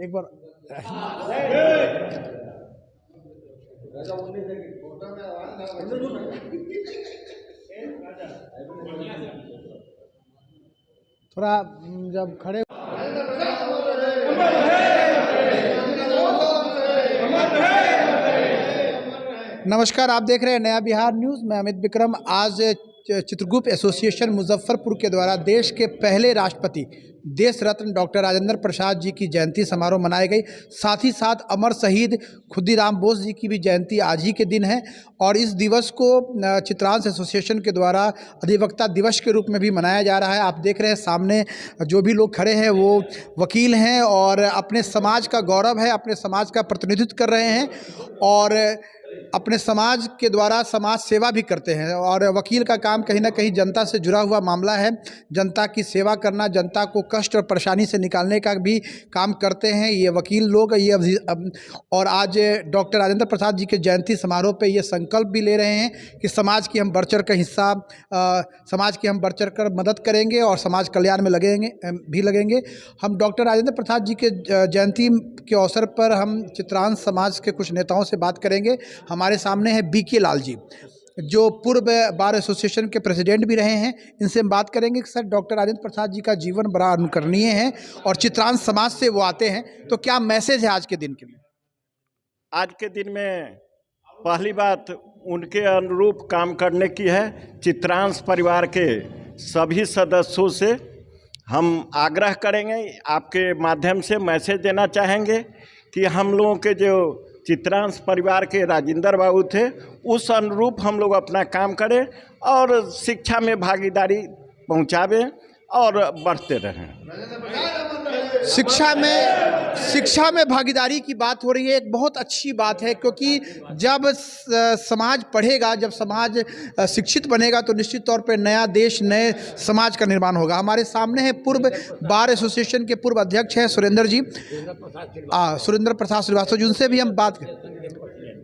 एक बार थोड़ा जब खड़े नमस्कार, आप देख रहे हैं नया बिहार न्यूज़। मैं अमित विक्रम। आज चित्रगुप्त एसोसिएशन मुजफ्फरपुर के द्वारा देश के पहले राष्ट्रपति देश रत्न डॉक्टर राजेंद्र प्रसाद जी की जयंती समारोह मनाई गई। साथ ही साथ अमर शहीद खुदीराम बोस जी की भी जयंती आज ही के दिन है और इस दिवस को चित्रांश एसोसिएशन के द्वारा अधिवक्ता दिवस के रूप में भी मनाया जा रहा है। आप देख रहे हैं सामने जो भी लोग खड़े हैं वो वकील हैं और अपने समाज का गौरव है, अपने समाज का प्रतिनिधित्व कर रहे हैं और अपने समाज के द्वारा समाज सेवा भी करते हैं। और वकील का काम कहीं ना कहीं जनता से जुड़ा हुआ मामला है। जनता की सेवा करना, जनता को कष्ट और परेशानी से निकालने का भी काम करते हैं ये वकील लोग। और आज डॉक्टर राजेंद्र प्रसाद जी के जयंती समारोह पे ये संकल्प भी ले रहे हैं कि समाज की हम बढ़ चढ़ कर हिस्सा समाज की हम बढ़ चढ़ कर मदद करेंगे और समाज कल्याण में लगेंगे। हम डॉक्टर राजेंद्र प्रसाद जी के जयंती के अवसर पर हम चित्रांश समाज के कुछ नेताओं से बात करेंगे। हमारे सामने है बीके लाल जी, जो पूर्व बार एसोसिएशन के प्रेसिडेंट भी रहे हैं। इनसे हम बात करेंगे कि सर, डॉक्टर राजेंद्र प्रसाद जी का जीवन बड़ा अनुकरणीय है और चित्रांश समाज से वो आते हैं, तो क्या मैसेज है आज के दिन के लिए? आज के दिन में पहली बात उनके अनुरूप काम करने की है। चित्रांश परिवार के सभी सदस्यों से हम आग्रह करेंगे, आपके माध्यम से मैसेज देना चाहेंगे कि हम लोगों के जो चित्रांश परिवार के राजेंद्र बाबू थे, उस अनुरूप हम लोग अपना काम करें और शिक्षा में भागीदारी पहुंचावें और बढ़ते रहें। शिक्षा में भागीदारी की बात हो रही है, एक बहुत अच्छी बात है, क्योंकि जब समाज पढ़ेगा, जब समाज शिक्षित बनेगा तो निश्चित तौर पे नया देश, नए समाज का निर्माण होगा। हमारे सामने है पूर्व बार एसोसिएशन के पूर्व अध्यक्ष हैं सुरेंद्र जी, सुरेंद्र प्रसाद श्रीवास्तव जी। उनसे भी हम बात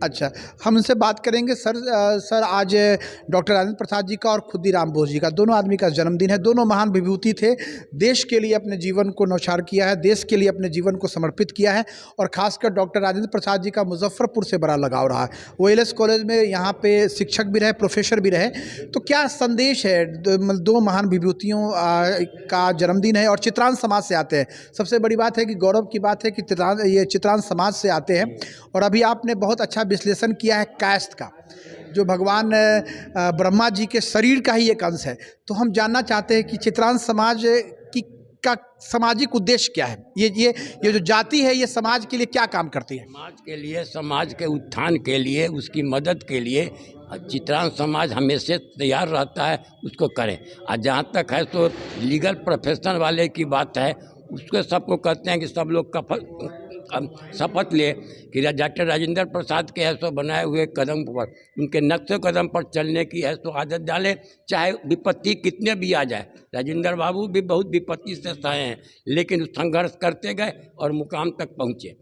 अच्छा हम उनसे बात करेंगे। सर आज डॉक्टर राजेंद्र प्रसाद जी का और खुदीराम बोस जी का, दोनों आदमी का जन्मदिन है। दोनों महान विभूति थे, देश के लिए अपने जीवन को न्यौछावर किया है, देश के लिए अपने जीवन को समर्पित किया है और खासकर डॉक्टर राजेंद्र प्रसाद जी का मुजफ्फरपुर से बड़ा लगाव रहा है। वो एलएस कॉलेज में यहाँ पे शिक्षक भी रहे, प्रोफेसर भी रहे। तो क्या संदेश है? दो महान विभूतियों का जन्मदिन है और चित्रांश समाज से आते हैं। सबसे बड़ी बात है कि गौरव की बात है कि ये चित्रांश समाज से आते हैं। और अभी आपने बहुत अच्छा विश्लेषण किया है कायस्थ का, जो भगवान ब्रह्मा जी के शरीर का ही एक अंश है। तो हम जानना चाहते हैं कि चित्रांश समाज का सामाजिक उद्देश्य क्या है? ये जो जाति है, ये समाज के लिए क्या काम करती है? समाज के लिए, समाज के उत्थान के लिए, उसकी मदद के लिए चित्रांश समाज हमेशा तैयार रहता है, उसको करें। और जहाँ तक है तो लीगल प्रोफेशन वाले की बात है, उसको सबको कहते हैं कि सब लोग शपथ ले कि डॉक्टर राजेंद्र प्रसाद के है सो बनाए हुए कदम पर, उनके नक्शे कदम पर चलने की है तो आदत डालें, चाहे विपत्ति कितने भी आ जाए। राजेंद्र बाबू भी बहुत विपत्ति से सहे हैं, लेकिन संघर्ष करते गए और मुकाम तक पहुँचे।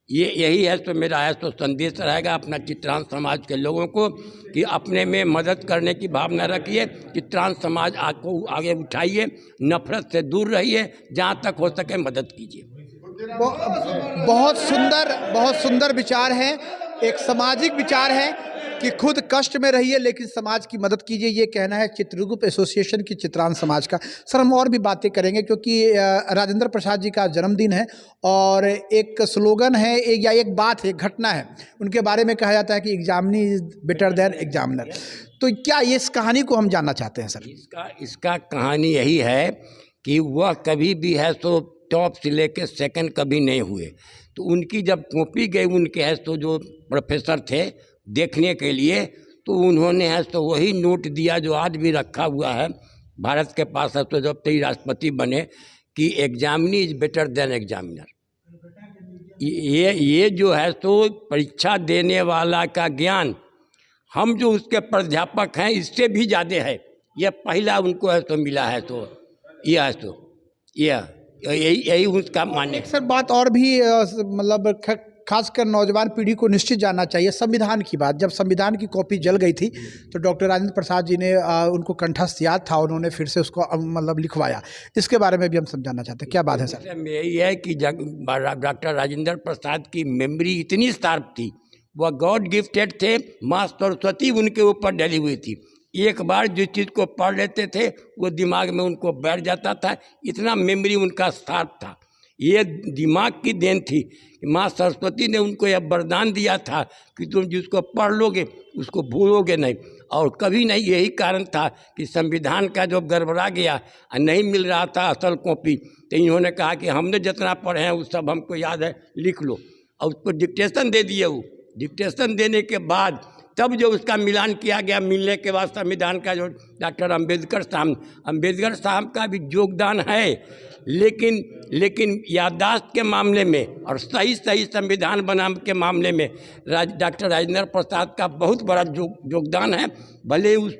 यही है तो मेरा है तो संदेश रहेगा अपना चित्रांश समाज के लोगों को कि अपने में मदद करने की भावना रखिए, चित्रांश समाज को आगे उठाइए, नफरत से दूर रहिए, जहाँ तक हो सके मदद कीजिए। बहुत सुंदर विचार है, एक सामाजिक विचार है कि खुद कष्ट में रहिए लेकिन समाज की मदद कीजिए। ये कहना है चित्रगुप्त एसोसिएशन की चित्रांश समाज का। सर, हम और भी बातें करेंगे क्योंकि राजेंद्र प्रसाद जी का जन्मदिन है और एक स्लोगन है, एक बात है, एक घटना है, उनके बारे में कहा जाता है कि examinee is better than examiner. तो क्या ये इस कहानी को हम जानना चाहते हैं सर? इसका कहानी यही है कि वह कभी भी है तो टॉप से लेके सेकंड कभी नहीं हुए। तो उनकी जब कॉपी गई उनके है तो जो प्रोफेसर थे देखने के लिए, तो उन्होंने है तो वही नोट दिया जो आज भी रखा हुआ है भारत के पास है, तो जब तक राष्ट्रपति बने कि examinee is better than examiner. ये जो है तो परीक्षा देने वाला का ज्ञान हम जो उसके प्राध्यापक हैं इससे भी ज़्यादा है। यह पहला उनको है तो मिला है, तो यह है तो यही उसका मान्य। सर, बात और भी मतलब खासकर नौजवान पीढ़ी को निश्चित जानना चाहिए संविधान की बात। जब संविधान की कॉपी जल गई थी तो डॉक्टर राजेंद्र प्रसाद जी ने उनको कंठस्थ याद था, उन्होंने फिर से उसको मतलब लिखवाया। इसके बारे में भी हम समझाना चाहते हैं, क्या बात है सर? यही है कि डॉक्टर राजेंद्र प्रसाद की मेमोरी इतनी शार्प थी, वह गॉड गिफ्टेड थे, माँ सरस्वती उनके ऊपर डली हुई थी। एक बार जिस चीज़ को पढ़ लेते थे वो दिमाग में उनको बैठ जाता था, इतना मेमोरी उनका शार्प था। ये दिमाग की देन थी। माँ सरस्वती ने उनको यह वरदान दिया था कि तुम जिसको पढ़ लोगे उसको भूलोगे नहीं और कभी नहीं। यही कारण था कि संविधान का जो गड़बड़ा गया, नहीं मिल रहा था असल कॉपी, तो इन्होंने कहा कि हमने जितना पढ़े हैं वो सब हमको याद है, लिख लो। और उसको डिक्टेशन दे दिए। वो डिक्टेशन देने के बाद तब जो उसका मिलान किया गया, मिलने के बाद संविधान का जो डॉक्टर अम्बेडकर साहब का भी योगदान है, लेकिन याददाश्त के मामले में और सही संविधान बनाने के मामले में डॉक्टर राजेंद्र प्रसाद का बहुत बड़ा योगदान है। भले उस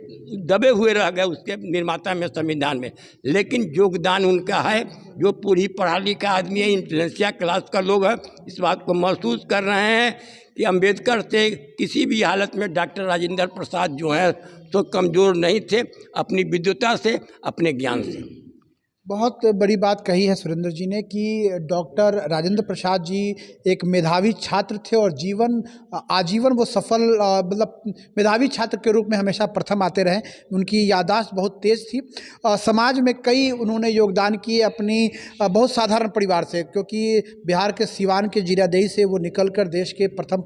दबे हुए रह गए उसके निर्माता में, संविधान में, लेकिन योगदान उनका है। जो पूरी पढ़ा लिखा आदमी है, इंटेलेक्चुअल क्लास का लोग है, इस बात को महसूस कर रहे हैं कि अम्बेडकर से किसी भी हालत में डॉक्टर राजेंद्र प्रसाद जो है तो कमज़ोर नहीं थे, अपनी विद्वता से, अपने ज्ञान से। बहुत बड़ी बात कही है सुरेंद्र जी ने कि डॉक्टर राजेंद्र प्रसाद जी एक मेधावी छात्र थे और आजीवन वो सफल मतलब मेधावी छात्र के रूप में हमेशा प्रथम आते रहे। उनकी याददाश्त बहुत तेज़ थी। समाज में कई उन्होंने योगदान किए अपनी बहुत साधारण परिवार से, क्योंकि बिहार के सिवान के जीरादेई से वो निकलकर देश के प्रथम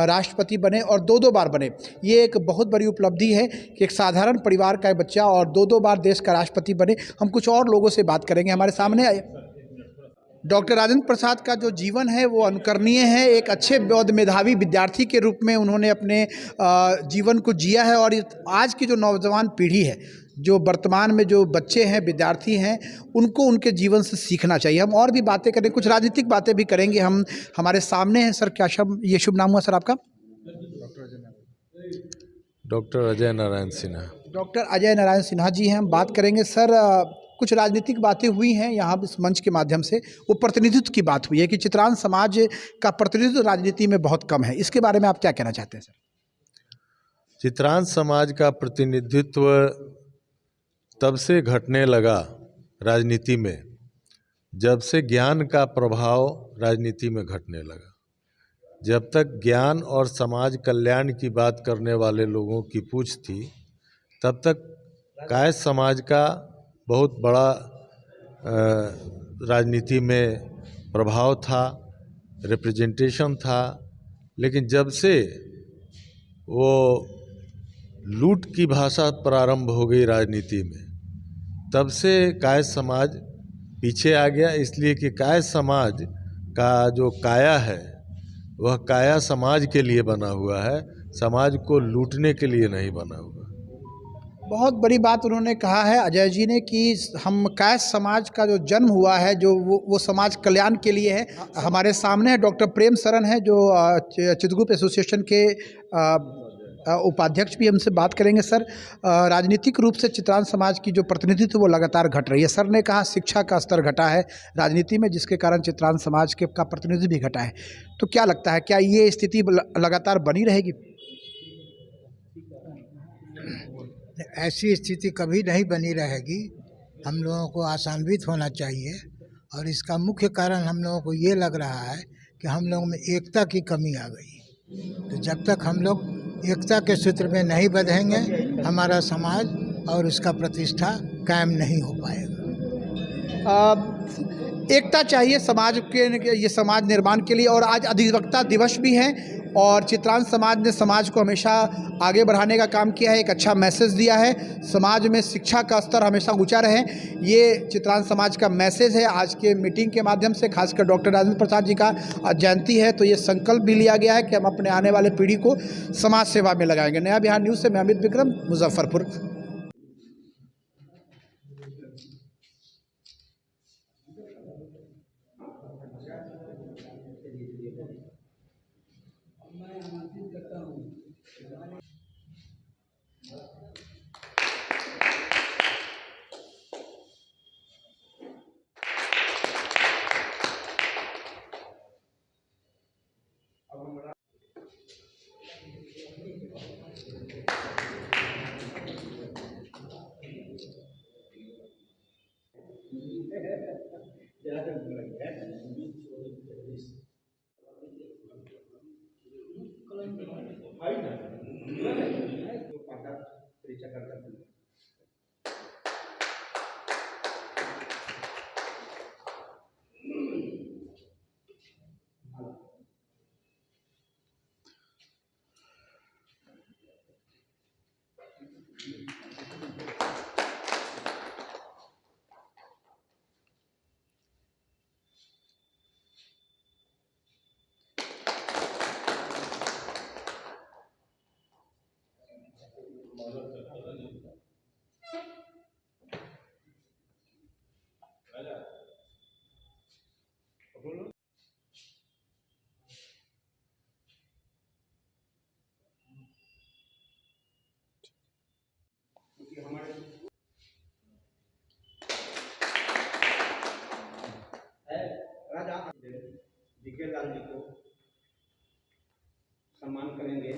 राष्ट्रपति बने और 2 बार बने। ये एक बहुत बड़ी उपलब्धि है कि एक साधारण परिवार का बच्चा और 2 बार देश का राष्ट्रपति बने। हम कुछ और लोगों से बात करेंगे। हमारे सामने डॉक्टर राजेंद्र प्रसाद का जो जीवन है वो अनुकरणीय है। एक अच्छे बौद्ध मेधावी विद्यार्थी के रूप में उन्होंने अपने जीवन को जिया है और आज की जो नौजवान पीढ़ी है, जो वर्तमान में जो बच्चे हैं, विद्यार्थी हैं, उनको उनके जीवन से सीखना चाहिए। हम और भी बातें करें, कुछ राजनीतिक बातें भी करेंगे। हम हमारे सामने हैं सर, क्या ये शुभ नाम हुआ सर आपका? डॉक्टर अजय नारायण सिन्हा। डॉक्टर अजय नारायण सिन्हा जी हैं। हम बात करेंगे सर, कुछ राजनीतिक बातें हुई हैं यहाँ इस मंच के माध्यम से, वो प्रतिनिधित्व की बात हुई है कि चित्रांश समाज का प्रतिनिधित्व राजनीति में बहुत कम है। इसके बारे में आप क्या कहना चाहते हैं सर? चित्रांश समाज का प्रतिनिधित्व तब से घटने लगा राजनीति में जब से ज्ञान का प्रभाव राजनीति में घटने लगा। जब तक ज्ञान और समाज कल्याण की बात करने वाले लोगों की पूछ थी, तब तक कायस्थ समाज का बहुत बड़ा राजनीति में प्रभाव था, रिप्रेजेंटेशन था। लेकिन जब से वो लूट की भाषा प्रारंभ हो गई राजनीति में, तब से कायस्थ समाज पीछे आ गया। इसलिए कि कायस्थ समाज का जो काया है वह काया समाज के लिए बना हुआ है, समाज को लूटने के लिए नहीं बना हुआ। बहुत बड़ी बात उन्होंने कहा है अजय जी ने कि हम कायस्थ समाज का जो जन्म हुआ है, जो वो समाज कल्याण के लिए है। हमारे सामने है डॉक्टर प्रेम सरन है, जो चित्रगुप्त एसोसिएशन के उपाध्यक्ष भी। हमसे बात करेंगे। सर, राजनीतिक रूप से चित्रांश समाज की जो प्रतिनिधित्व वो लगातार घट रही है। सर ने कहा शिक्षा का स्तर घटा है राजनीति में, जिसके कारण चित्रांश समाज का प्रतिनिधित्व भी घटा है। तो क्या लगता है, क्या ये स्थिति लगातार बनी रहेगी? ऐसी स्थिति कभी नहीं बनी रहेगी। हम लोगों को आशान्वित होना चाहिए और इसका मुख्य कारण हम लोगों को ये लग रहा है कि हम लोगों में एकता की कमी आ गई। तो जब तक हम लोग एकता के सूत्र में नहीं बंधेंगे, हमारा समाज और उसका प्रतिष्ठा कायम नहीं हो पाएगा। एकता चाहिए समाज के, ये समाज निर्माण के लिए। और आज अधिवक्ता दिवस भी है और चित्रांश समाज ने समाज को हमेशा आगे बढ़ाने का काम किया है, एक अच्छा मैसेज दिया है। समाज में शिक्षा का स्तर हमेशा ऊंचा रहे, ये चित्रांश समाज का मैसेज है। आज के मीटिंग के माध्यम से खासकर डॉक्टर राजेंद्र प्रसाद जी का जयंती है, तो ये संकल्प भी लिया गया है कि हम अपने आने वाले पीढ़ी को समाज सेवा में लगाएंगे। नया बिहार न्यूज़ से मैं अमित विक्रम, मुजफ्फरपुर। डीके लाल जी को सम्मान करेंगे।